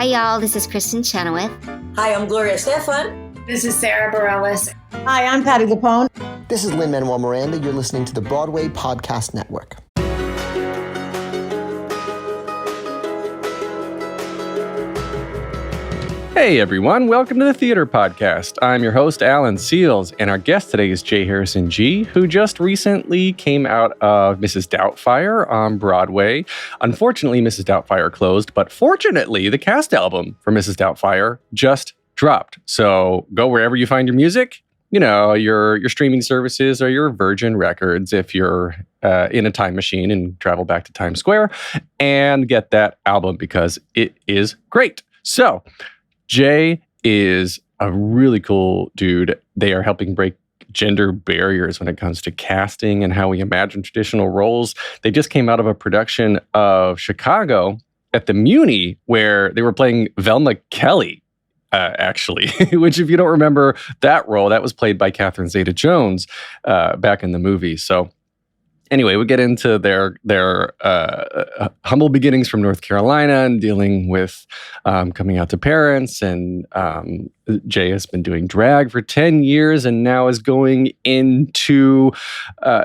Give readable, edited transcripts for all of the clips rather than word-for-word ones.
Hi, y'all. This is Kristen Chenoweth. Hi, I'm Gloria Stefan. This is Sarah Bareilles. Hi, I'm Patti LuPone. This is Lin-Manuel Miranda. You're listening to the Broadway Podcast Network. Hey everyone, welcome to the Theater Podcast. I'm your host, Alan Seals, and our guest today is J. Harrison Ghee, who just recently came out of Mrs. Doubtfire on Broadway. Unfortunately, Mrs. Doubtfire closed, but fortunately, the cast album for Mrs. Doubtfire just dropped. So go wherever you find your music, you know, your streaming services or your Virgin Records if you're in a time machine and travel back to Times Square, and get that album because it is great. So, Jay is a really cool dude. They are helping break gender barriers when it comes to casting and how we imagine traditional roles. They just came out of a production of Chicago at the Muny where they were playing Velma Kelly, actually, which if you don't remember that role, that was played by Catherine Zeta-Jones back in the movie. So anyway, we get into their humble beginnings from North Carolina and dealing with coming out to parents. And Jay has been doing drag for 10 years and now is going into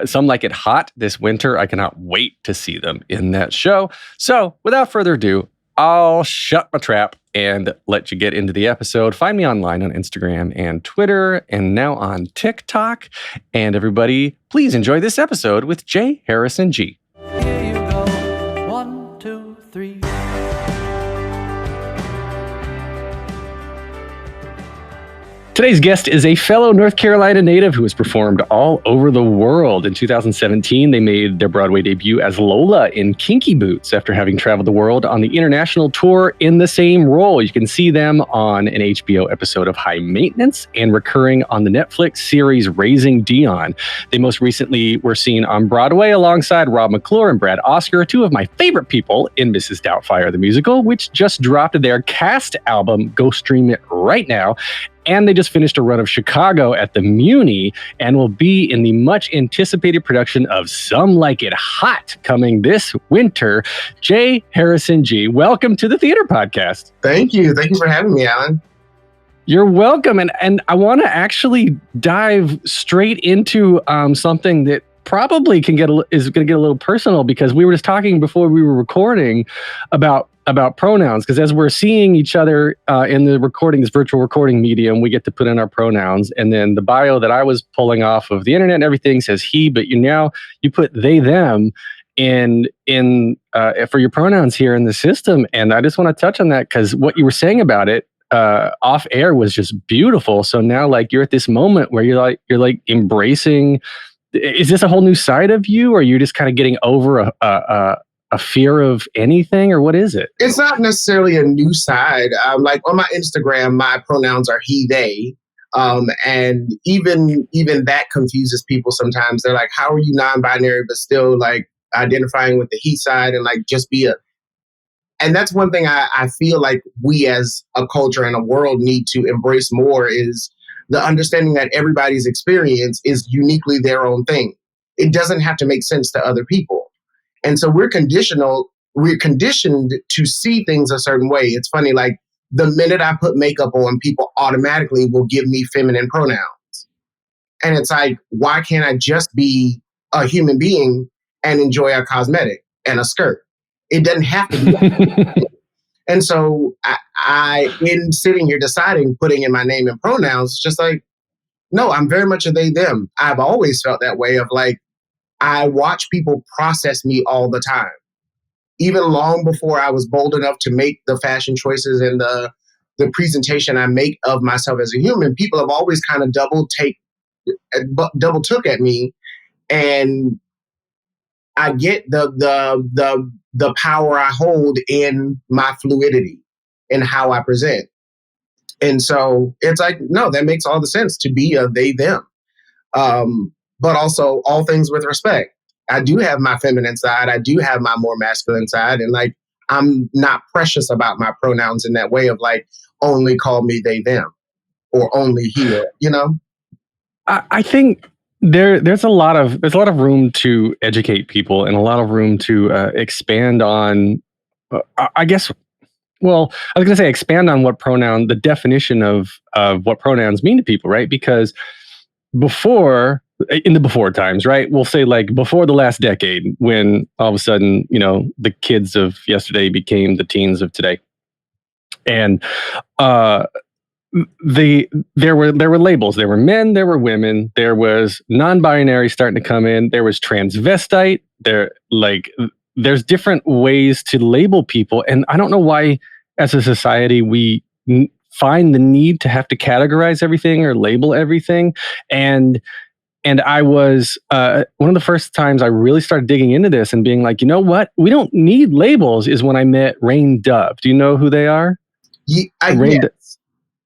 Some Like It Hot this winter. I cannot wait to see them in that show. So without further ado, I'll shut my trap and let you get into the episode. Find me online on Instagram and Twitter and now on TikTok. And everybody, please enjoy this episode with J. Harrison Ghee. Here you go. 1, 2, 3. Today's guest is a fellow North Carolina native who has performed all over the world. In 2017, they made their Broadway debut as Lola in Kinky Boots after having traveled the world on the international tour in the same role. You can see them on an HBO episode of High Maintenance and recurring on the Netflix series Raising Dion. They most recently were seen on Broadway alongside Rob McClure and Brad Oscar, two of my favorite people in Mrs. Doubtfire the musical, which just dropped their cast album. Go stream it right now. And they just finished a run of Chicago at the Muny and will be in the much anticipated production of Some Like It Hot coming this winter. J. Harrison Ghee, welcome to the Theater Podcast. Thank you. Thank you for having me, Alan. You're welcome. And I want to actually dive straight into something that probably is going to get a little personal, because we were just talking before we were recording about pronouns, because as we're seeing each other in the recording, this virtual recording medium, we get to put in our pronouns. And then the bio that I was pulling off of the internet and everything says he, but you put they, them in for your pronouns here in the system. And I just want to touch on that because what you were saying about it off air was just beautiful. So now like you're at this moment where you're like embracing. Is this a whole new side of you, or are you just kind of getting over a fear of anything, or what is it? It's not necessarily a new side. Like on my Instagram, my pronouns are he, they. And even that confuses people sometimes. They're like, how are you non-binary, but still like identifying with the he side and like just be a... And that's one thing I feel like we as a culture and a world need to embrace more, is the understanding that everybody's experience is uniquely their own thing. It doesn't have to make sense to other people. And so we're conditioned to see things a certain way. It's funny, like the minute I put makeup on, people automatically will give me feminine pronouns. And it's like, why can't I just be a human being and enjoy a cosmetic and a skirt? It doesn't have to be that. And so I, in sitting here deciding, putting in my name and pronouns, it's just like, no, I'm very much a they, them. I've always felt that way of like, I watch people process me all the time. Even long before I was bold enough to make the fashion choices and the presentation I make of myself as a human, people have always kind of double took at me. And I get the power I hold in my fluidity and how I present. And so it's like, no, that makes all the sense to be a they, them. But also all things with respect. I do have my feminine side. I do have my more masculine side. And like, I'm not precious about my pronouns in that way of like, only call me they, them, or only he, you know? I think there's a lot of room to educate people and a lot of room to expand on, I guess, Well, I was going to say expand on the definition of what pronouns mean to people, right? Because in the before times, right? We'll say like before the last decade, when all of a sudden, the kids of yesterday became the teens of today. And there were labels. There were men, there were women, there was non-binary starting to come in, there was transvestite, there's different ways to label people. And I don't know why as a society we find the need to have to categorize everything or label everything. And I was one of the first times I really started digging into this and being like, you know what? We don't need labels is when I met Rain Dove. Do you know who they are? Yes.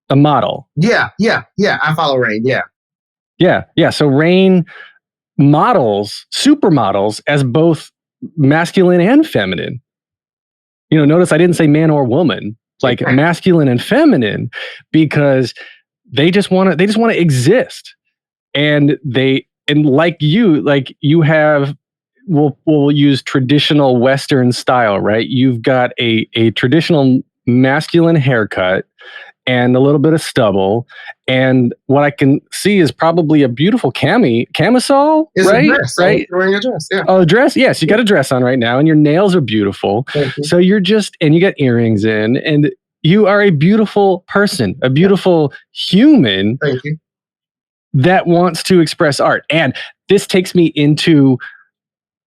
A model. Yeah. I follow Rain. Yeah. So Rain models supermodels as both masculine and feminine. Notice I didn't say man or woman, like masculine and feminine, because they just want to exist. And like you have, we'll use traditional Western style, right? You've got a traditional masculine haircut and a little bit of stubble. And what I can see is probably a beautiful camisole, It's right? A dress. Right? You're wearing a dress, yeah. Oh, a dress? Yes, you got a dress on right now, and your nails are beautiful. So and you got earrings in, and you are a beautiful person, a beautiful human. Thank you. That wants to express art. And this takes me into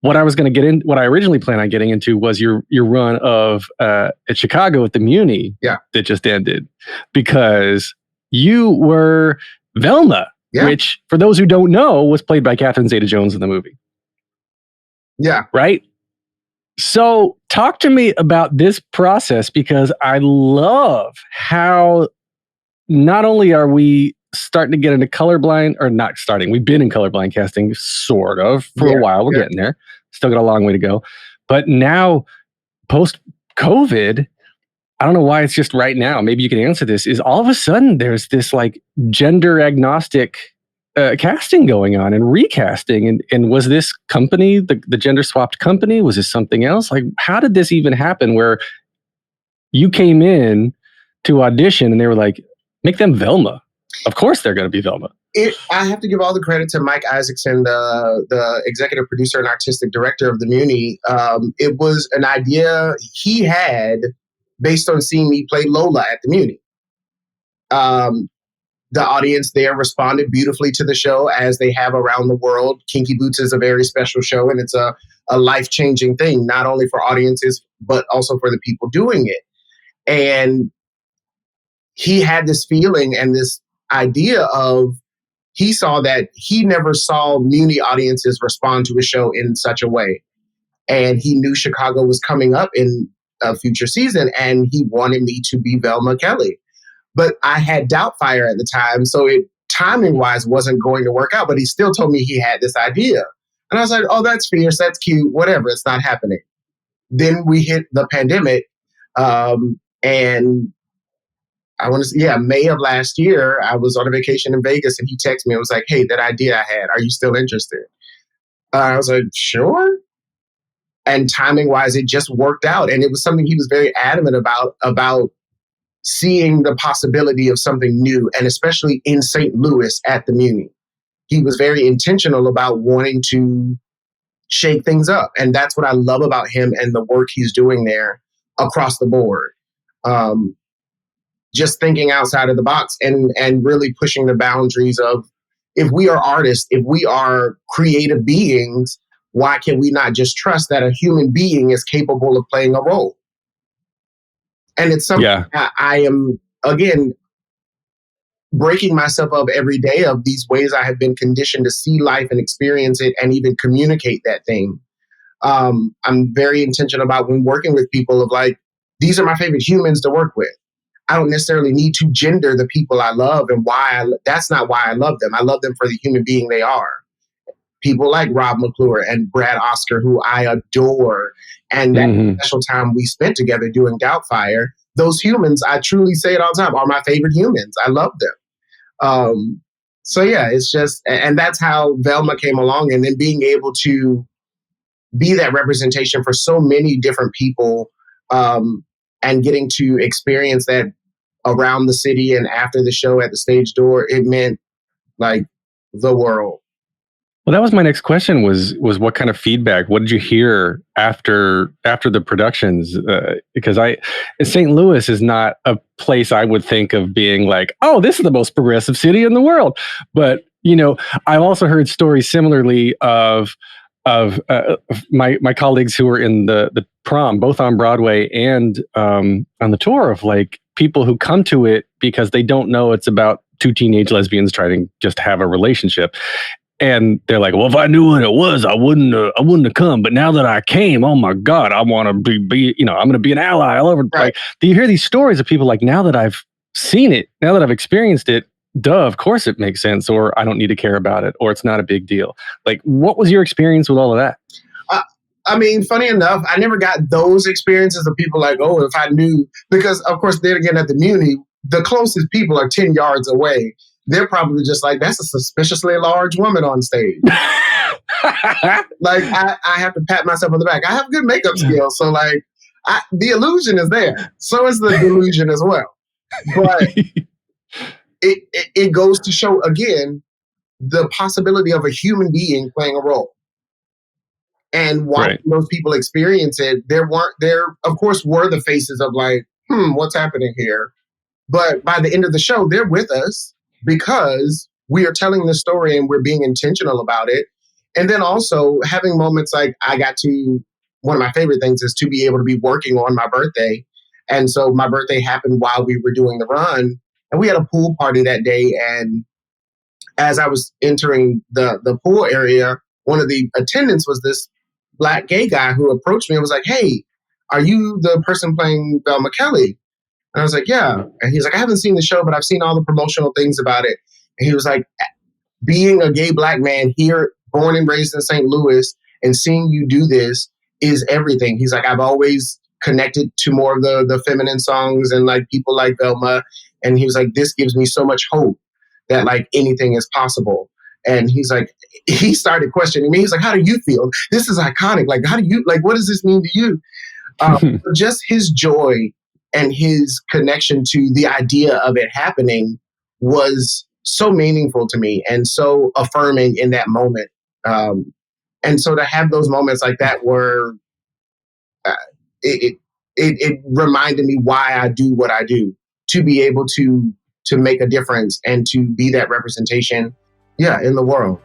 what I was going to get in. What I originally planned on getting into was your run of at Chicago at the Muny that just ended, because you were Velma, which for those who don't know was played by Catherine Zeta-Jones in the movie. Yeah. Right? So talk to me about this process, because I love how not only are we starting to get into colorblind, or not starting, we've been in colorblind casting sort of for a while. We're getting there. Still got a long way to go. But now, post-COVID, I don't know why it's just right now. Maybe you can answer this. Is all of a sudden there's this like gender agnostic casting going on and recasting. And was this company, the gender swapped company, was this something else? Like, how did this even happen where you came in to audition and they were like, make them Velma? Of course they're going to be Velma. I have to give all the credit to Mike Isaacson, the executive producer and artistic director of the Muny. It was an idea he had based on seeing me play Lola at the Muny. The audience there responded beautifully to the show, as they have around the world. Kinky Boots is a very special show, and it's a life-changing thing, not only for audiences, but also for the people doing it. And he had this feeling and this idea of, he saw that he never saw Muny audiences respond to a show in such a way. And he knew Chicago was coming up in a future season, and he wanted me to be Velma Kelly. But I had Doubtfire at the time, so it timing-wise wasn't going to work out, but he still told me he had this idea. And I was like, oh, that's fierce, that's cute, whatever, it's not happening. Then we hit the pandemic, and I want to say, May of last year, I was on a vacation in Vegas, and he texted me and was like, hey, that idea I had, are you still interested? I was like, sure. And timing wise, it just worked out. And it was something he was very adamant about seeing the possibility of something new, and especially in St. Louis at the Muny. He was very intentional about wanting to shake things up. And that's what I love about him and the work he's doing there across the board. Just thinking outside of the box and really pushing the boundaries of, if we are artists, if we are creative beings, why can we not just trust that a human being is capable of playing a role? And it's something I am, again, breaking myself up every day of these ways I have been conditioned to see life and experience it and even communicate that thing. I'm very intentional about, when working with people, of like, these are my favorite humans to work with. I don't necessarily need to gender the people I love and that's not why I love them. I love them for the human being they are. People like Rob McClure and Brad Oscar, who I adore. And that special time we spent together doing Doubtfire, those humans, I truly say it all the time, are my favorite humans. I love them. So yeah, it's just, and that's how Velma came along. And then being able to be that representation for so many different people, and getting to experience that around the city and after the show at the stage door, it meant like the world. Well, that was my next question was what kind of feedback? What did you hear after the productions? Because St. Louis is not a place I would think of being like, oh, this is the most progressive city in the world. But, I've also heard stories similarly of my colleagues who were in the prom, both on Broadway and on the tour, of like people who come to it because they don't know it's about two teenage lesbians trying to just have a relationship. And they're like, well, if I knew what it was, I wouldn't have come. But now that I came, oh my God, I want to be, I'm going to be an ally all over. Right. Like, do you hear these stories of people like, now that I've seen it, now that I've experienced it, duh, of course it makes sense, or I don't need to care about it, or it's not a big deal. Like, what was your experience with all of that? I mean, funny enough, I never got those experiences of people like, oh, if I knew, because of course, then again at the Muny, the closest people are 10 yards away. They're probably just like, that's a suspiciously large woman on stage. Like, I have to pat myself on the back. I have good makeup skills. So, like, the illusion is there. So is the delusion as well. But it goes to show, again, the possibility of a human being playing a role. And watching those people experience it, there, of course, were the faces of like, what's happening here? But by the end of the show, they're with us because we are telling the story and we're being intentional about it. And then also having moments like one of my favorite things is to be able to be working on my birthday. And so my birthday happened while we were doing the run. And we had a pool party that day. And as I was entering the pool area, one of the attendants was this Black gay guy who approached me and was like, hey, are you the person playing Velma Kelly? And I was like, yeah. And he's like, I haven't seen the show, but I've seen all the promotional things about it. And he was like, being a gay Black man here, born and raised in St. Louis, and seeing you do this is everything. He's like, I've always connected to more of the feminine songs and like people like Velma. And he was like, this gives me so much hope that like anything is possible. And he's like, he started questioning me. He's like, how do you feel? This is iconic. Like, how do you, like, what does this mean to you? Just his joy and his connection to the idea of it happening was so meaningful to me and so affirming in that moment. And so to have those moments like that were, it reminded me why I do what I do, to be able to make a difference and to be that representation, in the world.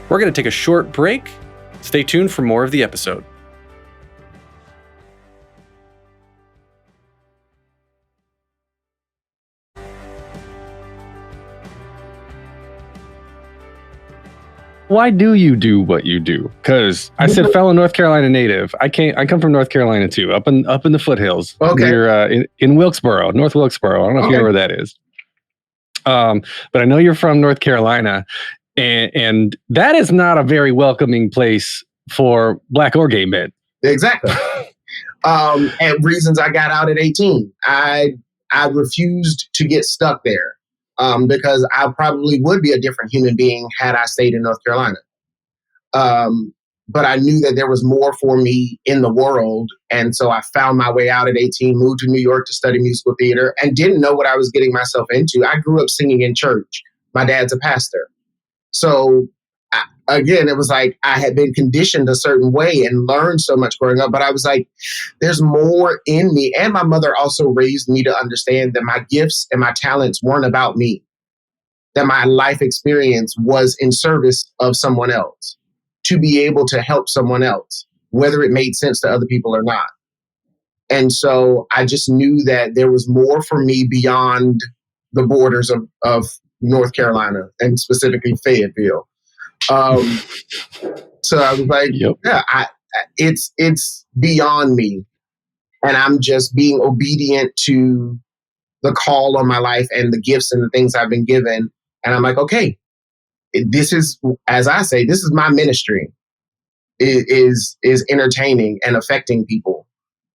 We're going to take a short break. Stay tuned for more of the episode. Why do you do what you do? Because I said fellow North Carolina native. I come from North Carolina too, up in the foothills. Okay. Near in Wilkesboro, North Wilkesboro. I don't know if you know where that is. But I know you're from North Carolina, and that is not a very welcoming place for Black or gay men. Exactly. And reasons I got out at 18. I refused to get stuck there. Because I probably would be a different human being had I stayed in North Carolina. But I knew that there was more for me in the world. And so I found my way out at 18, moved to New York to study musical theater, and didn't know what I was getting myself into. I grew up singing in church. My dad's a pastor. So again, it was like I had been conditioned a certain way and learned so much growing up. But I was like, there's more in me. And my mother also raised me to understand that my gifts and my talents weren't about me, that my life experience was in service of someone else, to be able to help someone else, whether it made sense to other people or not. And so I just knew that there was more for me beyond the borders of North Carolina and specifically Fayetteville. So I was like, it's beyond me. And I'm just being obedient to the call on my life and the gifts and the things I've been given. And I'm like, okay, this is, as I say, this is my ministry. It is entertaining and affecting people.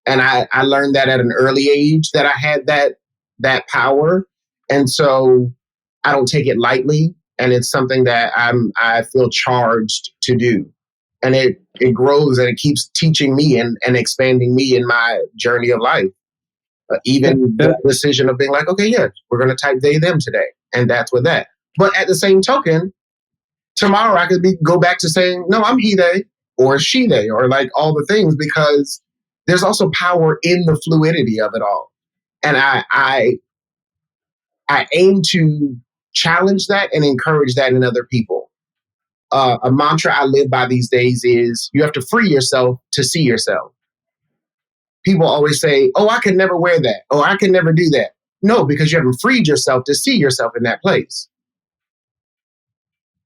And I learned that at an early age that I had that power. And so I don't take it lightly. And it's something that I feel charged to do. And it grows and it keeps teaching me and expanding me in my journey of life. Even the decision of being like, okay, yeah, we're going to type they, them today. And that's with that. But at the same token, tomorrow I could go back to saying, no, I'm he, they, or she, they, or like all the things, because there's also power in the fluidity of it all. And I aim to challenge that and encourage that in other people. A mantra I live by these days is you have to free yourself to see yourself. People always say, oh, I could never wear that. Oh, I could never do that. No, because you haven't freed yourself to see yourself in that place.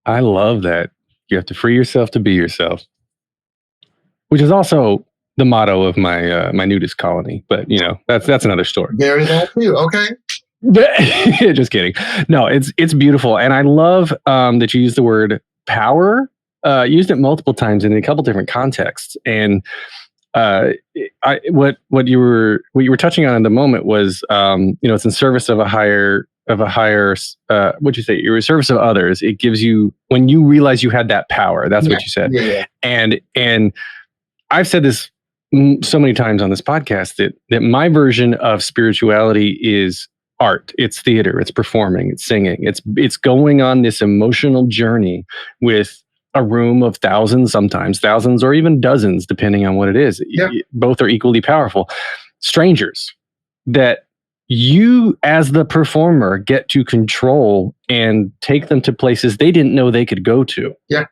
I love that. You have to free yourself to be yourself, which is also the motto of my my nudist colony. But that's another story. Very that too. Okay. Just kidding. No, it's beautiful, and I love that you use the word power. Used it multiple times in a couple different contexts, and what you were touching on in the moment was it's in service of a higher what'd you say? You're in service of others. It gives you, when you realize you had that power. That's what you said. Yeah. And I've said this so many times on this podcast that my version of spirituality is art. It's theater. It's performing. It's singing. It's going on this emotional journey with a room of thousands, sometimes thousands, or even dozens, depending on what it is. Yeah. Both are equally powerful. Strangers that you, as the performer, get to control and take them to places they didn't know they could go to. Yeah.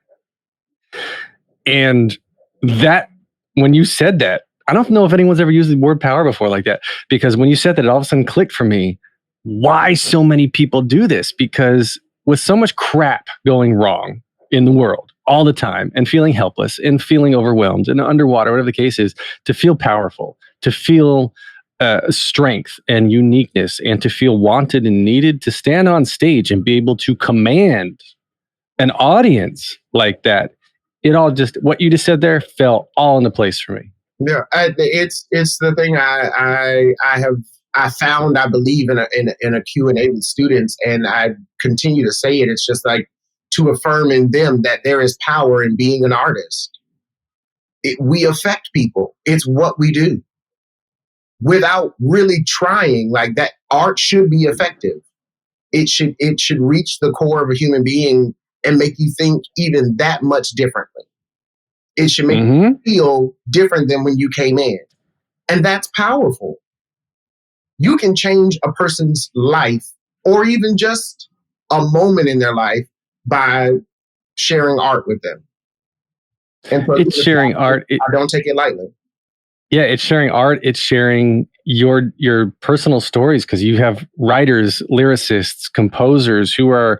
And that, when you said that, I don't know if anyone's ever used the word power before like that, because when you said that, it all of a sudden clicked for me why so many people do this. Because with so much crap going wrong in the world all the time, and feeling helpless and feeling overwhelmed and underwater, whatever the case is, to feel powerful, to feel strength and uniqueness, and to feel wanted and needed, to stand on stage and be able to command an audience like that, it all just, what you just said there fell all into place for me. Yeah, it's the thing I found, I believe, in a Q&A with students, and I continue to say it. It's just like to affirm in them that there is power in being an artist. We affect people. It's what we do. Without really trying, like, that art should be effective. It should reach the core of a human being and make you think even that much differently. It should make you feel different than when you came in. And that's powerful. You can change a person's life, or even just a moment in their life, by sharing art with them. And so it's sharing art. I don't take it lightly. Yeah, it's sharing art. It's sharing your personal stories, because you have writers, lyricists, composers who are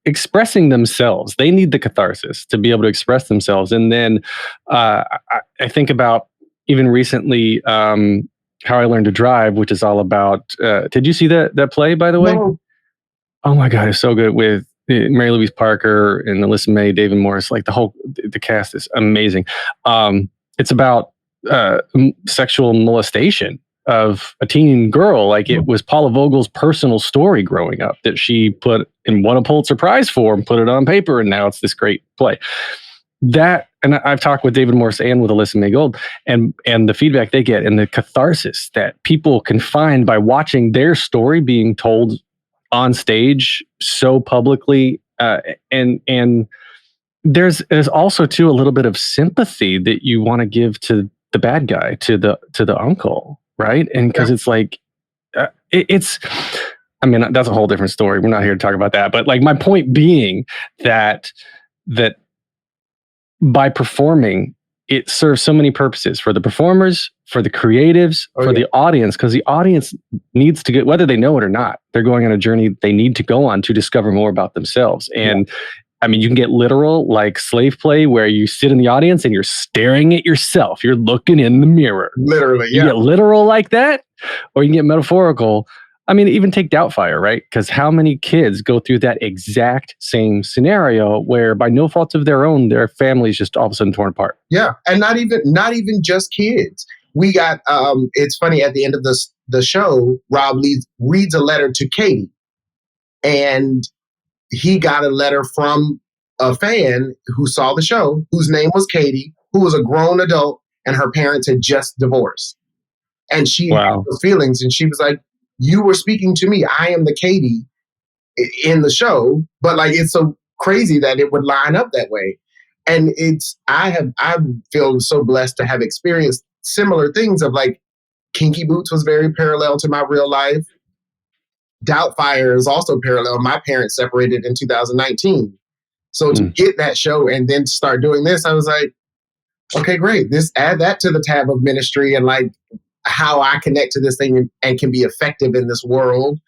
expressing themselves. They need the catharsis to be able to express themselves. And then I think about, even recently, How I Learned to Drive, which is all about. Did you see that play, by the way? No. Oh my God, it's so good, with Mary Louise Parker and Alyssa May, David Morris. Like the cast is amazing. It's about sexual molestation of a teen girl. Like, it was Paula Vogel's personal story growing up that she put and won a Pulitzer Prize for, and put it on paper, and now it's this great play. That, and I've talked with David Morris and with Alyssa May Gold, and the feedback they get and the catharsis that people can find by watching their story being told on stage so publicly, and there's also too a little bit of sympathy that you want to give to the bad guy, to the uncle, right? And because it's like it's, I mean, that's a whole different story. We're not here to talk about that, but like, my point being that by performing, it serves so many purposes for the performers, for the creatives, for the audience, because the audience needs to get, whether they know it or not, they're going on a journey they need to go on to discover more about themselves. And I mean, you can get literal, like slave play, where you sit in the audience and you're staring at yourself. You're looking in the mirror. Literally, You get literal like that, or you can get metaphorical. I mean, even take Doubtfire, right? Because how many kids go through that exact same scenario where, by no fault of their own, their family's just all of a sudden torn apart? Yeah, and not even just kids. We got, it's funny, at the end of the show, Rob reads a letter to Katie, and he got a letter from a fan who saw the show, whose name was Katie, who was a grown adult, and her parents had just divorced. And she had those feelings, and she was like, "You were speaking to me. I am the Katie in the show." But like, it's so crazy that it would line up that way. And I feel so blessed to have experienced similar things of like, Kinky Boots was very parallel to my real life. Doubtfire is also parallel. My parents separated in 2019. So to get that show and then start doing this, I was like, okay, great. Add that to the tab of ministry and like how I connect to this thing and can be effective in this world.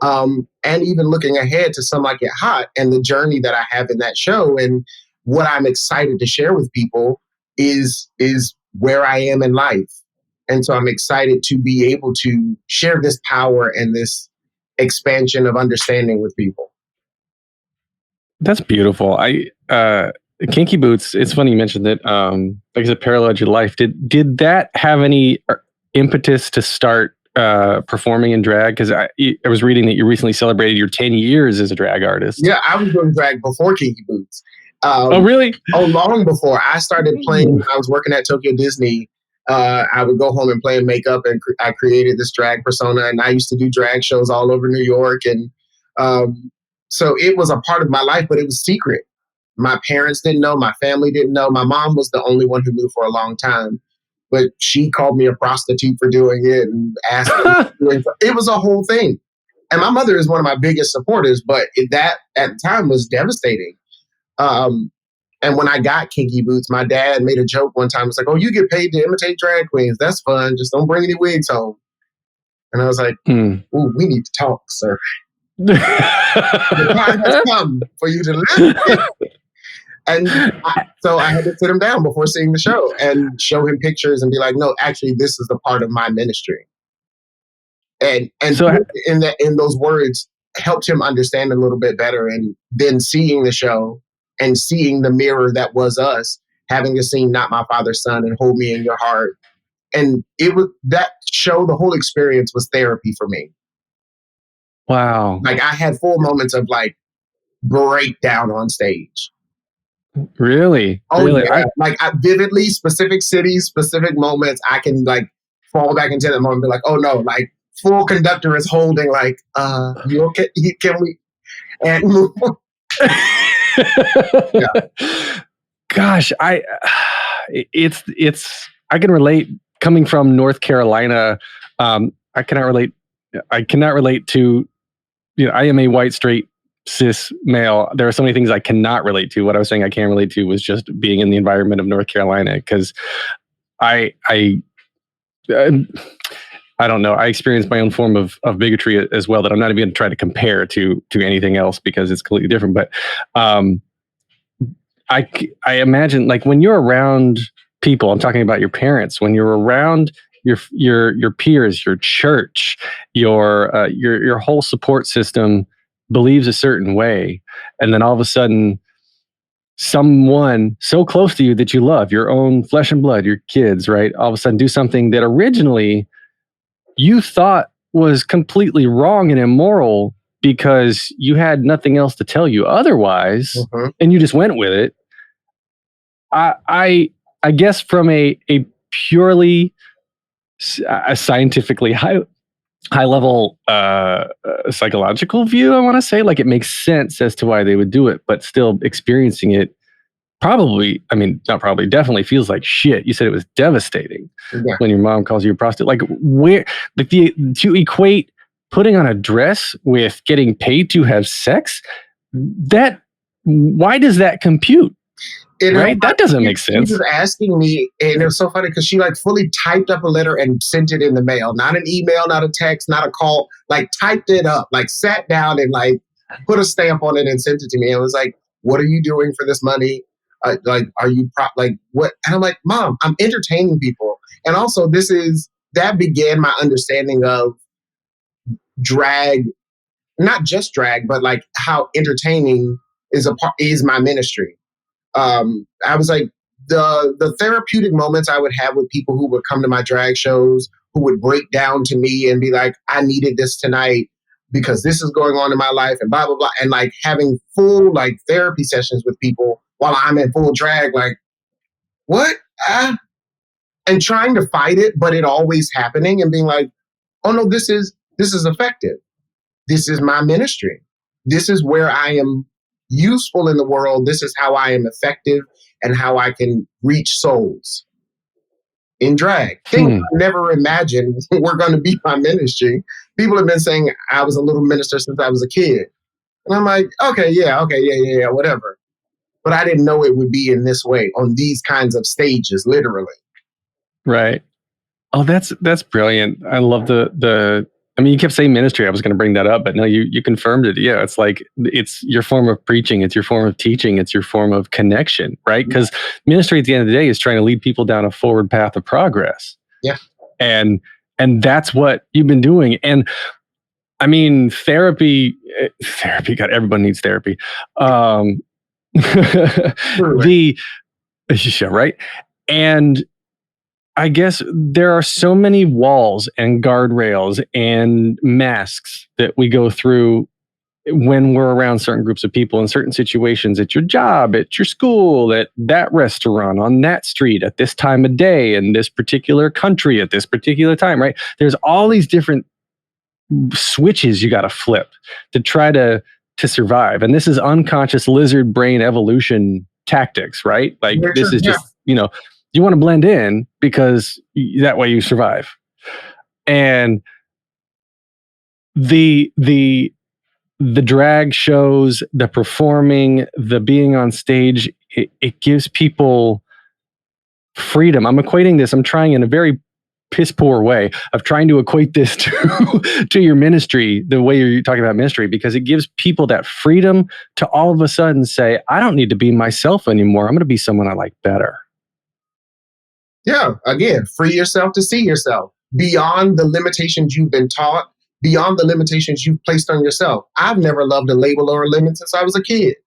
And even looking ahead to Some Like It Hot and the journey that I have in that show, and what I'm excited to share with people is where I am in life. And so I'm excited to be able to share this power and this expansion of understanding with people. That's beautiful. Kinky Boots, it's funny you mentioned that, like I said, paralleled your life. Did that have any impetus to start performing in drag? Because I was reading that you recently celebrated your 10 years as a drag artist. Yeah, I was doing drag before Kinky Boots. Oh, really? Oh, long before. I started playing when I was working at Tokyo Disney. I would go home and play in makeup, and I created this drag persona, and I used to do drag shows all over New York. And so it was a part of my life, but it was secret. My parents didn't know. My family didn't know. My mom was the only one who knew for a long time. But she called me a prostitute for doing it and asked me to do it. It was a whole thing. And my mother is one of my biggest supporters, but that at the time was devastating. And when I got Kinky Boots, my dad made a joke one time. It's like, "Oh, you get paid to imitate drag queens. That's fun. Just don't bring any wigs home." And I was like, "Ooh, we need to talk, sir. The time has come for you to listen." And so I had to sit him down before seeing the show and show him pictures and be like, "No, actually, this is a part of my ministry." And so in those words helped him understand a little bit better. And then seeing the show and seeing the mirror that was us, having to sing Not My Father's Son and Hold Me in Your Heart. And it was that show, the whole experience was therapy for me. Wow. Like I had full moments of like breakdown on stage. Really? Oh, really? Yeah. I vividly, specific cities, specific moments, I can like fall back into that moment and be like, oh no, like full conductor is holding like, you okay? Can we? And move on. Yeah. Gosh, I can relate coming from North Carolina. I cannot relate to, I am a white, straight, cis male. There are so many things I cannot relate to. What I was saying I can't relate to was just being in the environment of North Carolina, because I don't know. I experienced my own form of bigotry as well that I'm not even going to try to compare to anything else because it's completely different. But I imagine, like, when you're around people, I'm talking about your parents, when you're around your peers, your church, your whole support system believes a certain way, and then all of a sudden someone so close to you that you love, your own flesh and blood, your kids, right, all of a sudden do something that originally you thought was completely wrong and immoral because you had nothing else to tell you otherwise, and you just went with it. I guess from a purely a scientifically high level psychological view, I want to say, like, it makes sense as to why they would do it, but still experiencing it definitely feels like shit. You said it was devastating when your mom calls you a prostitute. Like, where, like, to equate putting on a dress with getting paid to have sex, why does that compute? Right? That doesn't make sense. She was asking me, and it was so funny because she like fully typed up a letter and sent it in the mail. Not an email, not a text, not a call. Like, typed it up, like sat down and like put a stamp on it and sent it to me. And it was like, "What are you doing for this money? Like, are you like what?" And I'm like, "Mom, I'm entertaining people." And also, that began my understanding of drag, not just drag, but like how entertaining is my ministry. I was like, the therapeutic moments I would have with people who would come to my drag shows, who would break down to me and be like, "I needed this tonight." because this is going on in my life and blah, blah, blah. And like having full like therapy sessions with people while I'm in full drag, like, what? And trying to fight it, but it always happening and being like, oh no, this is effective. This is my ministry. This is where I am useful in the world. This is how I am effective and how I can reach souls in drag. Things I never imagined were going to be my ministry. People have been saying I was a little minister since I was a kid. And I'm like, okay, yeah, whatever. But I didn't know it would be in this way, on these kinds of stages, literally. Right. Oh, that's brilliant. I love the I mean, you kept saying ministry. I was going to bring that up, but no, you confirmed it. Yeah, it's like it's your form of preaching. It's your form of teaching. It's your form of connection, right? Because ministry at the end of the day is trying to lead people down a forward path of progress. Yeah. And that's what you've been doing. And I mean, therapy, God, everyone needs therapy. Yeah, right. And I guess there are so many walls and guardrails and masks that we go through when we're around certain groups of people in certain situations, at your job, at your school, at that restaurant, on that street, at this time of day, in this particular country, at this particular time, right? There's all these different switches you got to flip to try to survive. And this is unconscious lizard brain evolution tactics, right? Like this is just, you want to blend in because that way you survive. And the drag shows, the performing, the being on stage, it gives people freedom. I'm equating this, I'm trying in a very piss poor way of trying to equate this to your ministry, the way you're talking about ministry, because it gives people that freedom to all of a sudden say, I don't need to be myself anymore. I'm going to be someone I like better. Yeah, again, free yourself to see yourself beyond the limitations you've been taught, beyond the limitations you've placed on yourself. I've never loved a label or a limit since I was a kid.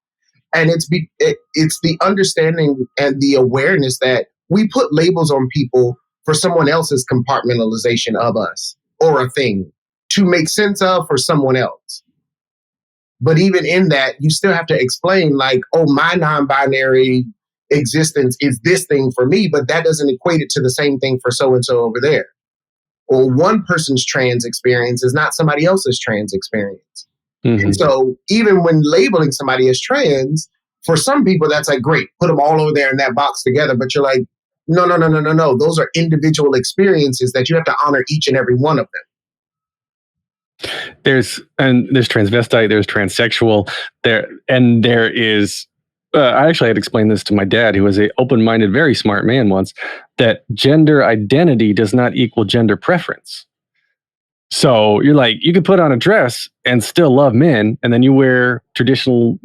And it's the understanding and the awareness that we put labels on people for someone else's compartmentalization of us or a thing to make sense of for someone else. But even in that, you still have to explain like, oh, my non-binary existence is this thing for me, but that doesn't equate it to the same thing for so-and-so over there. Or one person's trans experience is not somebody else's trans experience. Mm-hmm. And so even when labeling somebody as trans, for some people, that's like, great, put them all over there in that box together. But you're like, no. Those are individual experiences that you have to honor each and every one of them. There's transvestite, there's transsexual, there is, I actually had explained this to my dad, who was an open-minded, very smart man once, that gender identity does not equal gender preference. So you're like, you could put on a dress and still love men, and then you wear traditional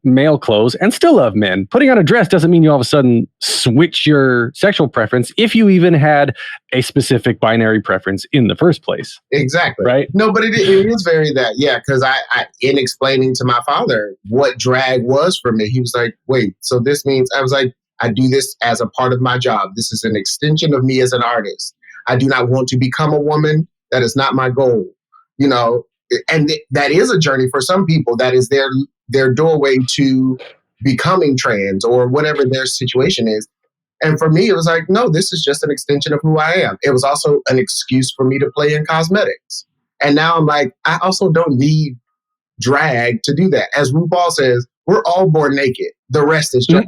male clothes and still love men. Putting on a dress doesn't mean you all of a sudden switch your sexual preference if you even had a specific binary preference in the first place. Exactly. Right? No, but it is very that, yeah, because I in explaining to my father what drag was for me, he was like, wait, so this means, I was like, I do this as a part of my job. This is an extension of me as an artist. I do not want to become a woman. That is not my goal, and that is a journey for some people. That is their doorway to becoming trans or whatever their situation is. And for me, it was like, no, this is just an extension of who I am. It was also an excuse for me to play in cosmetics. And now I'm like, I also don't need drag to do that. As RuPaul says, we're all born naked. The rest is drag.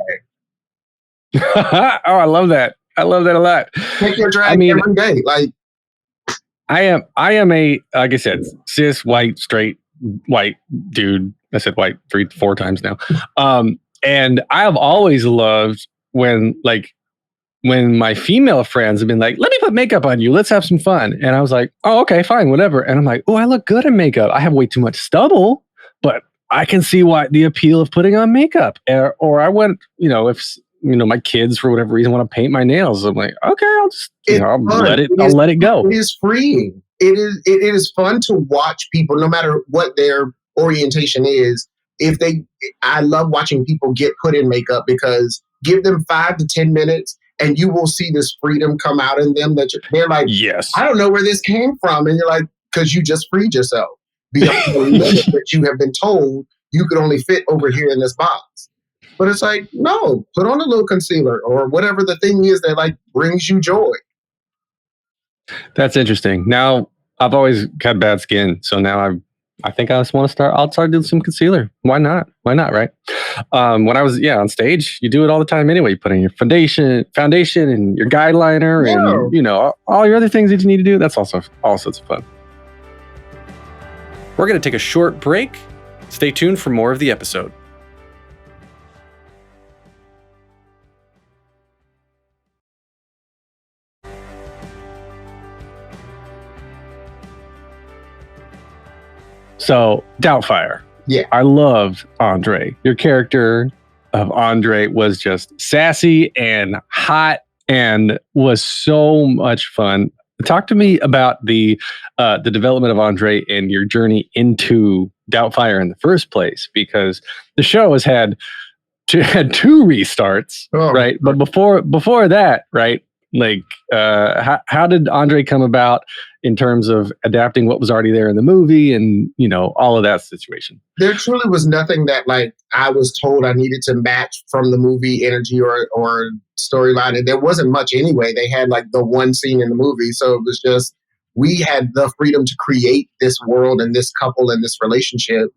Oh, I love that. I love that a lot. Take your drag every day. Like, I am a, like I said, cis, white, straight, white dude. I said white 3-4 times now. And I have always loved when my female friends have been like, let me put makeup on you. Let's have some fun. And I was like, oh, okay, fine, whatever. And I'm like, oh, I look good in makeup. I have way too much stubble, but I can see why the appeal of putting on makeup. Or I went, if my kids for whatever reason want to paint my nails, I'm like, okay, I'll just I'll let it go. It is freeing. It is fun to watch people, no matter what their orientation is. I love watching people get put in makeup, because give them 5 to 10 minutes and you will see this freedom come out in them that they're like, yes, I don't know where this came from. And you're like, because you just freed yourself. beyond the limit that you have been told you could only fit over here in this box. But it's like, no, put on a little concealer or whatever the thing is that like brings you joy. That's interesting. Now, I've always had bad skin, so now I think I just want to start. I'll start doing some concealer. Why not? Why not? Right? When I was on stage, you do it all the time anyway. You put in your foundation, and your guide liner, and all your other things that you need to do. That's also all sorts of fun. We're going to take a short break. Stay tuned for more of the episode. So, Doubtfire. Yeah. I loved Andre. Your character of Andre was just sassy and hot and was so much fun. Talk to me about the development of Andre and your journey into Doubtfire in the first place, because the show has had two restarts, right? But before that, right? Like, how did Andre come about in terms of adapting what was already there in the movie and, all of that situation? There truly was nothing that like I was told I needed to match from the movie energy or storyline. And there wasn't much anyway. They had like the one scene in the movie. So it was just, we had the freedom to create this world and this couple and this relationship.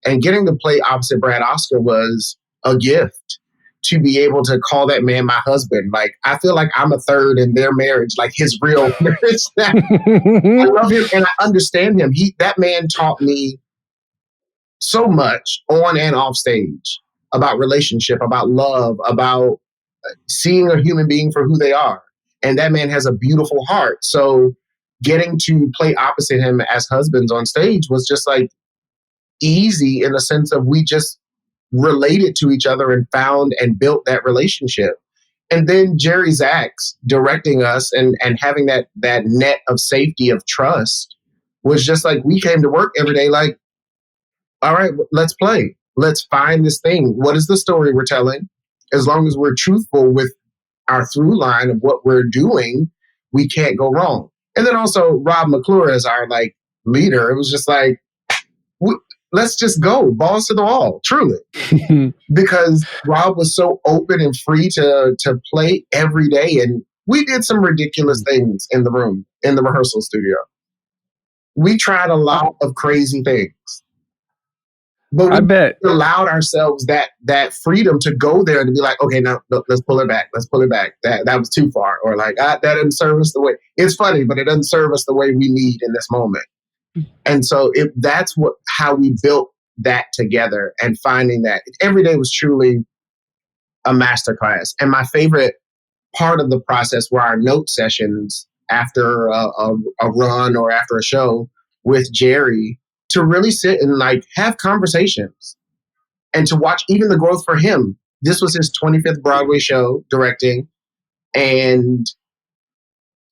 And getting to play opposite Brad Oscar was a gift. To be able to call that man my husband. Like, I feel like I'm a third in their marriage, like his real marriage. I love him and I understand him. That man taught me so much on and off stage about relationship, about love, about seeing a human being for who they are. And that man has a beautiful heart. So getting to play opposite him as husbands on stage was just like easy in the sense of we just related to each other and found and built that relationship. And then Jerry Zaks directing us and having that net of safety of trust was just like, we came to work every day like, all right, let's play. Let's find this thing. What is the story we're telling? As long as we're truthful with our through line of what we're doing, we can't go wrong. And then also Rob McClure as our like leader, it was just like, let's just go, balls to the wall, truly. Because Rob was so open and free to play every day. And we did some ridiculous things in the room, in the rehearsal studio. We tried a lot of crazy things. But we allowed ourselves that freedom to go there and to be like, okay, now let's pull it back. Let's pull it back. That was too far. Or like, that didn't serve us the way. It's funny, but it doesn't serve us the way we need in this moment. And so that's how we built that together, and finding that every day was truly a masterclass. And my favorite part of the process were our note sessions after a run or after a show with Jerry, to really sit and like have conversations and to watch even the growth for him. This was his 25th Broadway show directing, and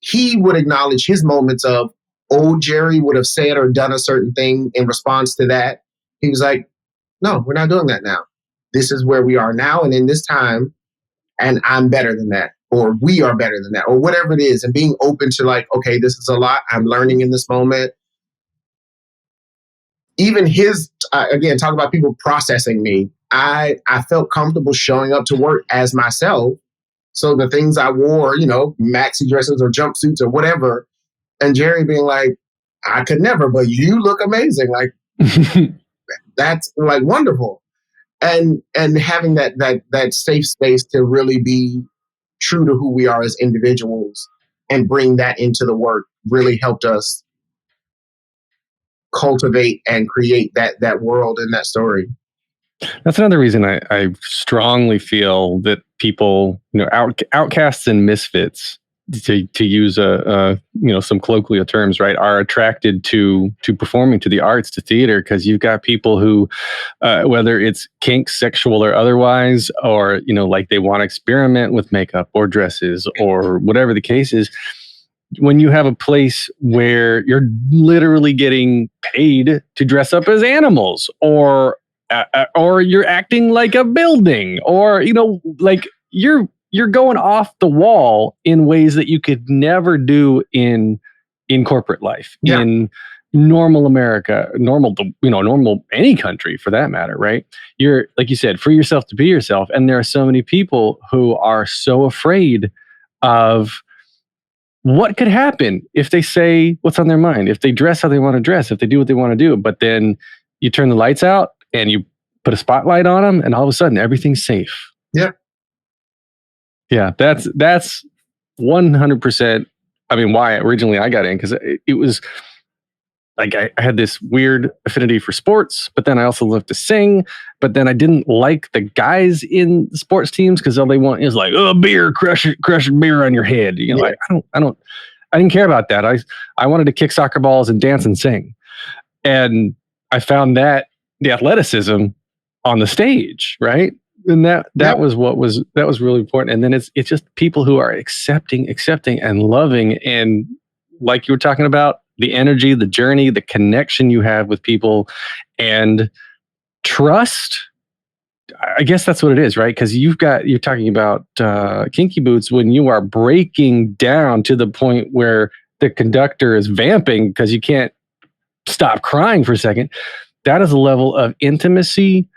he would acknowledge his moments of old Jerry would have said or done a certain thing in response to that. He was like, no, we're not doing that now. This is where we are now and in this time, and I'm better than that, or we are better than that, or whatever it is. And being open to like, okay, this is a lot. I'm learning in this moment. Even his, again, talk about people processing me. I felt comfortable showing up to work as myself. So the things I wore, maxi dresses or jumpsuits or whatever, and Jerry being like, I could never, but you look amazing. Like, that's like wonderful. And having that safe space to really be true to who we are as individuals and bring that into the work really helped us cultivate and create that world and that story. That's another reason I strongly feel that people, outcasts and misfits, to use some colloquial terms, right, are attracted to performing, to the arts, to theater, because you've got people who, whether it's kink, sexual or otherwise, or like they want to experiment with makeup or dresses or whatever the case is. When you have a place where you're literally getting paid to dress up as animals, or you're acting like a building, or like you're going off the wall in ways that you could never do in corporate life, in normal America, normal any country for that matter, right? You're, like you said, free yourself to be yourself. And there are so many people who are so afraid of what could happen if they say what's on their mind, if they dress how they want to dress, if they do what they want to do. But then you turn the lights out and you put a spotlight on them, and all of a sudden everything's safe. Yeah. Yeah, that's 100%. I mean, why originally I got in, because it was like I had this weird affinity for sports, but then I also loved to sing. But then I didn't like the guys in sports teams because all they want is like, oh, beer, crush beer on your head. You know, Yeah. I didn't care about that. I wanted to kick soccer balls and dance and sing, and I found that the athleticism on the stage, right? And that was really important. And then it's just people who are accepting and loving, and like you were talking about, the energy, the journey, the connection you have with people, and trust. I guess that's what it is, right? Because you're talking about Kinky Boots when you are breaking down to the point where the conductor is vamping because you can't stop crying for a second. That is a level of intimacy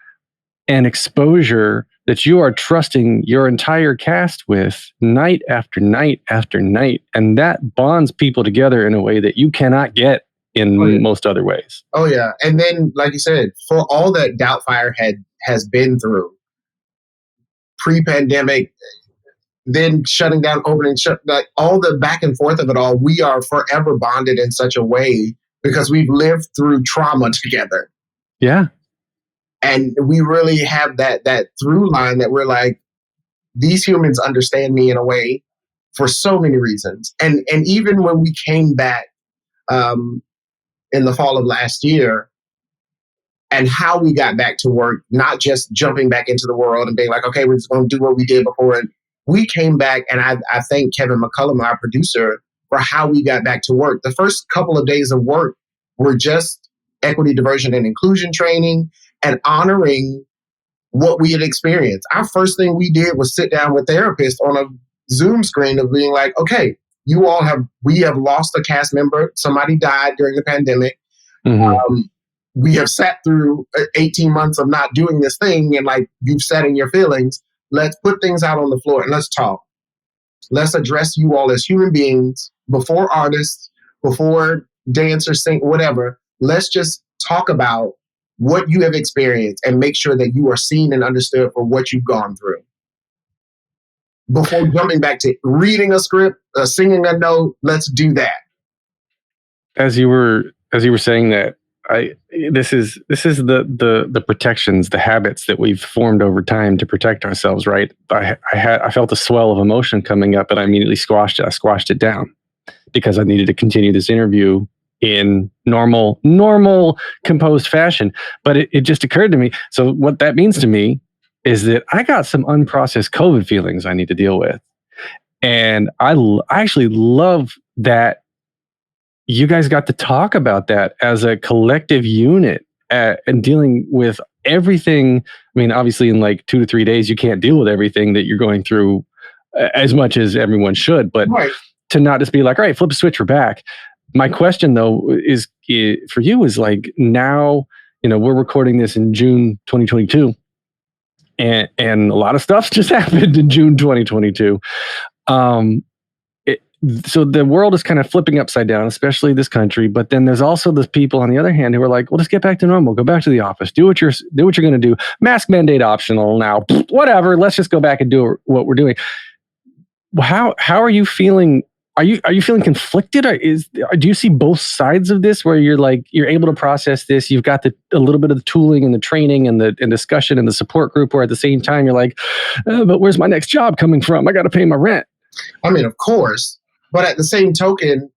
and exposure that you are trusting your entire cast with night after night after night. And that bonds people together in a way that you cannot get in most other ways. Oh, yeah. And then, like you said, for all that Doubtfire has been through, pre-pandemic, then shutting down, opening, like all the back and forth of it all, we are forever bonded in such a way because we've lived through trauma together. Yeah. And we really have that through line that we're like, these humans understand me in a way for so many reasons. And even when we came back in the fall of last year, and how we got back to work, not just jumping back into the world and being like, okay, we're just going to do what we did before. And we came back, and I thank Kevin McCullum, our producer, for how we got back to work. The first couple of days of work were just equity, diversity, and inclusion training and honoring what we had experienced. Our first thing we did was sit down with therapists on a Zoom screen of being like, okay, we have lost a cast member. Somebody died during the pandemic. Mm-hmm. We have sat through 18 months of not doing this thing, and like you've sat in your feelings. Let's put things out on the floor and let's talk. Let's address you all as human beings, before artists, before dancers, sing, whatever. Let's just talk about what you have experienced and make sure that you are seen and understood for what you've gone through. Before jumping back to reading a script, singing a note, let's do that. As you were saying that, this is the protections, the habits that we've formed over time to protect ourselves, right? I felt a swell of emotion coming up, and I immediately squashed it. I squashed it down because I needed to continue this interview in normal composed fashion. But it just occurred to me. So what that means to me is that I got some unprocessed COVID feelings I need to deal with, and I actually love that you guys got to talk about that as a collective unit and dealing with everything. I mean, obviously in like 2 to 3 days, you can't deal with everything that you're going through as much as everyone should, but to not just be like, all right, flip a switch, we're back. My question though is for you is like, now, we're recording this in June 2022 and a lot of stuff's just happened in June 2022. So the world is kind of flipping upside down, especially this country. But then there's also the people on the other hand who are like, well, just get back to normal. Go back to the office. Do what you're going to do. Mask mandate optional now. Whatever. Let's just go back and do what we're doing. How are you feeling? Are you feeling conflicted? Or do you see both sides of this where you're like, you're able to process this? You've got a little bit of the tooling and the training and the discussion and the support group, where at the same time you're like, but where's my next job coming from? I got to pay my rent. I mean, of course. But at the same token,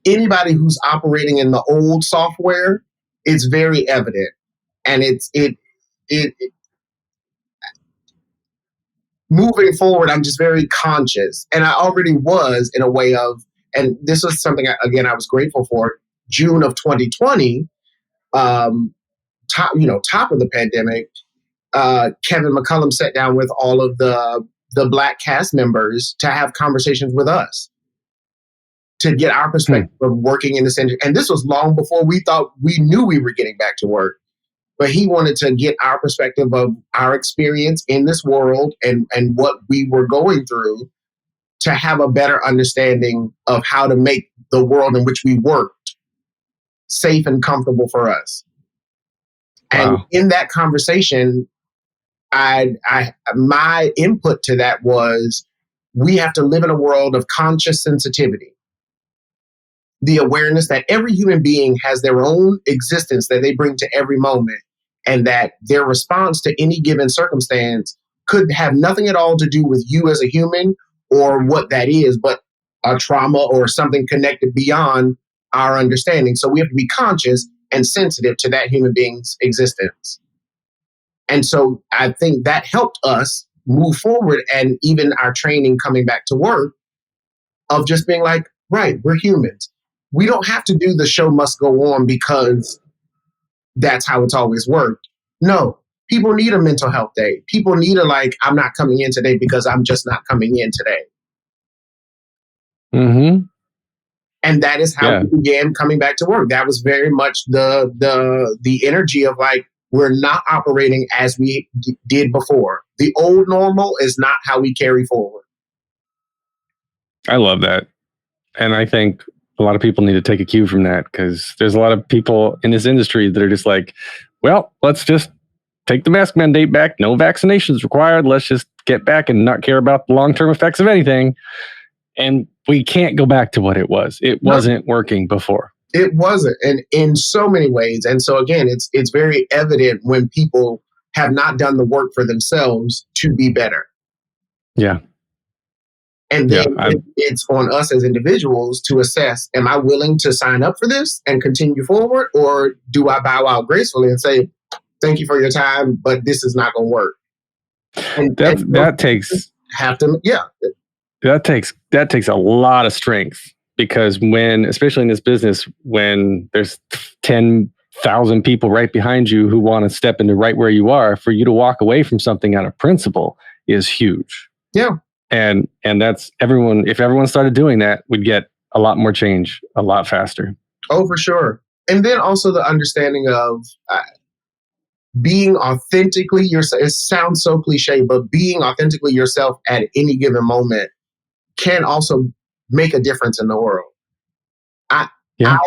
anybody who's operating in the old software, it's very evident. And it moving forward, I'm just very conscious. And I already was in a way of, and this was something, again, I was grateful for, June of 2020, top of the pandemic, Kevin McCullum sat down with all of the Black cast members to have conversations with us. to get our perspective of working in this industry. And this was long before we thought we knew we were getting back to work. But he wanted to get our perspective of our experience in this world and what we were going through to have a better understanding of how to make the world in which we worked safe and comfortable for us. And in that conversation, my input to that was, we have to live in a world of conscious sensitivity. The awareness that every human being has their own existence that they bring to every moment, and that their response to any given circumstance could have nothing at all to do with you as a human or what that is, but a trauma or something connected beyond our understanding. So we have to be conscious and sensitive to that human being's existence. And so I think that helped us move forward, and even our training coming back to work, of just being like, right, we're humans. We don't have to do the show must go on because that's how it's always worked. No, people need a mental health day. People need I'm not coming in today because I'm just not coming in today. Mm-hmm. And that is how we began coming back to work. That was very much the energy of we're not operating as we did before. The old normal is not how we carry forward. I love that. And I think a lot of people need to take a cue from that, because there's a lot of people in this industry that are just like, well, let's just take the mask mandate back. No vaccinations required. Let's just get back and not care about the long-term effects of anything. And we can't go back to what it was. It wasn't working before. It wasn't. And in so many ways. And so again, it's very evident when people have not done the work for themselves to be better. Yeah. And then it's on us as individuals to assess, am I willing to sign up for this and continue forward? Or do I bow out gracefully and say, thank you for your time, but this is not going to work? And that takes a lot of strength, because especially in this business, when there's 10,000 people right behind you who want to step into right where you are, for you to walk away from something out of principle is huge. Yeah. And that's everyone. If everyone started doing that, we'd get a lot more change a lot faster. Oh, for sure. And then also the understanding of being authentically yourself. It sounds so cliche, but being authentically yourself at any given moment can also make a difference in the world. I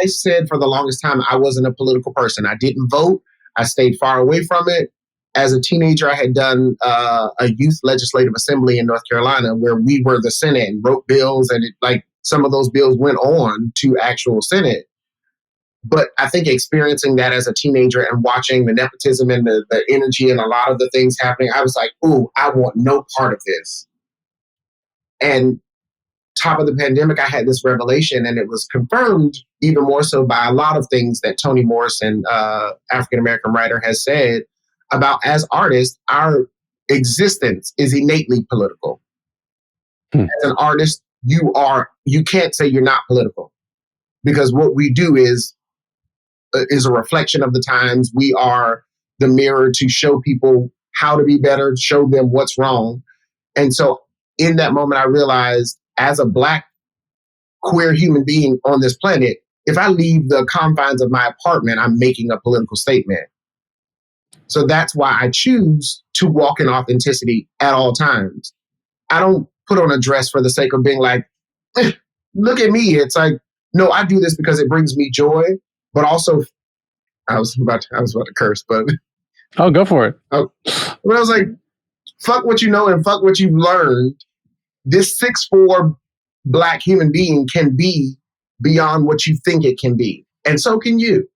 said for the longest time, I wasn't a political person. I didn't vote. I stayed far away from it. As a teenager, I had done a youth legislative assembly in North Carolina, where we were the Senate and wrote bills, and some of those bills went on to actual Senate. But I think experiencing that as a teenager and watching the nepotism and the energy and a lot of the things happening, I was like, ooh, I want no part of this. And top of the pandemic, I had this revelation, and it was confirmed even more so by a lot of things that Toni Morrison, African-American writer, has said about, as artists, our existence is innately political. As an artist, you can't say you're not political, because what we do is a reflection of the times. We are the mirror to show people how to be better, show them what's wrong. And so in that moment, I realized, as a Black queer human being on this planet, if I leave the confines of my apartment, I'm making a political statement. So that's why I choose to walk in authenticity at all times. I don't put on a dress for the sake of being like, look at me. It's like, no, I do this because it brings me joy. But also, I was about to curse, but oh, go for it. But I was like, fuck what you know and fuck what you've learned. This 6'4" Black human being can be beyond what you think it can be, and so can you.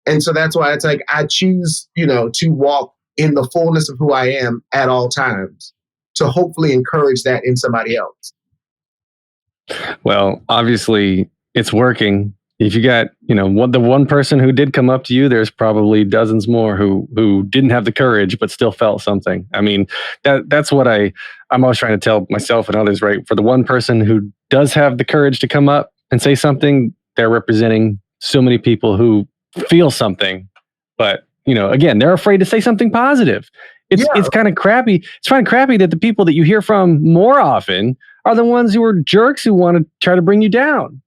And so that's why it's like I choose, to walk in the fullness of who I am at all times, to hopefully encourage that in somebody else. Well, obviously, it's working. If you got, the one person who did come up to you, there's probably dozens more who didn't have the courage but still felt something. I mean, that's what I'm always trying to tell myself and others, right? For the one person who does have the courage to come up and say something, they're representing so many people who feel something, but again, they're afraid to say something positive. It's kind of crappy. It's kind of crappy that the people that you hear from more often are the ones who are jerks who want to try to bring you down.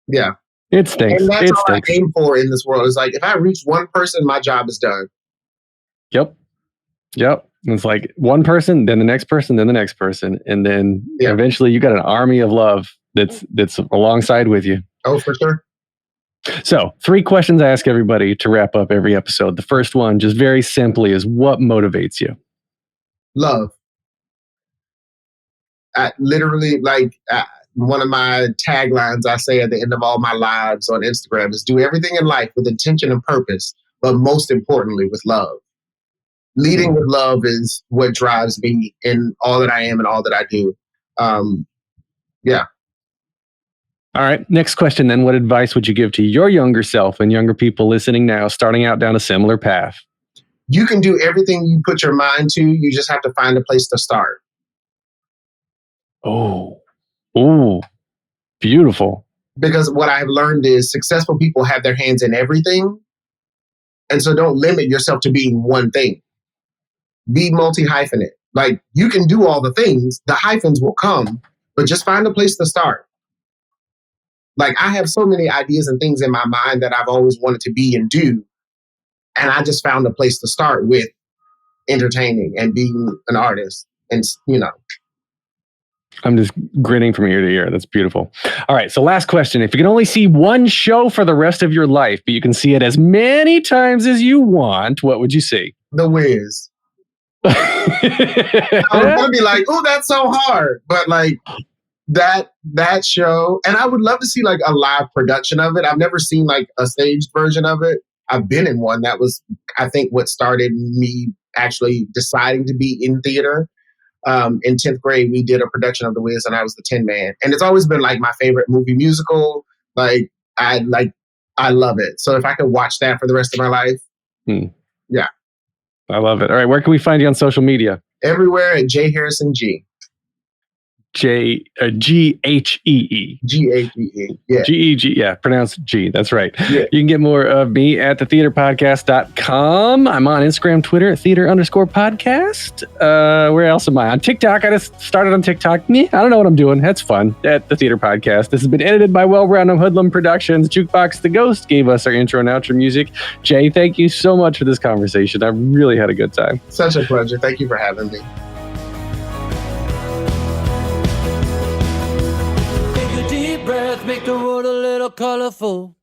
Yeah. It stinks. And that's It all stinks. I aim for in this world. Is like, if I reach one person, my job is done. Yep. And it's like one person, then the next person, then the next person. And then eventually you got an army of love that's alongside with you. Oh, for sure. So 3 questions I ask everybody to wrap up every episode. The first one, just very simply, is what motivates you? Love. I literally, one of my taglines I say at the end of all my lives on Instagram is do everything in life with intention and purpose, but most importantly with love. Leading with love is what drives me in all that I am and all that I do. All right. Next question then. What advice would you give to your younger self and younger people listening now, starting out down a similar path? You can do everything you put your mind to. You just have to find a place to start. Oh, beautiful. Because what I've learned is successful people have their hands in everything. And so don't limit yourself to being one thing. Be multi-hyphenate. Like, you can do all the things. The hyphens will come, but just find a place to start. Like, I have so many ideas and things in my mind that I've always wanted to be and do. And I just found a place to start with entertaining and being an artist. And, I'm just grinning from ear to ear. That's beautiful. All right. So last question. If you can only see one show for the rest of your life, but you can see it as many times as you want, what would you see? The Wiz. I was going to be like, oh, that's so hard. But like that show, and I would love to see like a live production of it. I've never seen like a staged version of it. I've been in one. That was, I think, what started me actually deciding to be in theater. In 10th grade, we did a production of The Wiz, and I was the Tin Man. And it's always been like my favorite movie musical. I love it. So if I could watch that for the rest of my life, yeah. I love it. All right, where can we find you on social media? Everywhere at J Harrison G. G-H-E-E. G-H-E-E. Yeah. G-E-G. Yeah, pronounced G. That's right. Yeah. You can get more of me at thetheaterpodcast.com. I'm on Instagram, Twitter at theater_podcast. Where else am I? On TikTok. I just started on TikTok. I don't know what I'm doing. That's fun. At The Theater Podcast. This has been edited by Well Random Hoodlum Productions. Jukebox The Ghost gave us our intro and outro music. Jay, thank you so much for this conversation. I really had a good time. Such a pleasure. Thank you for having me. Make the world a little colorful.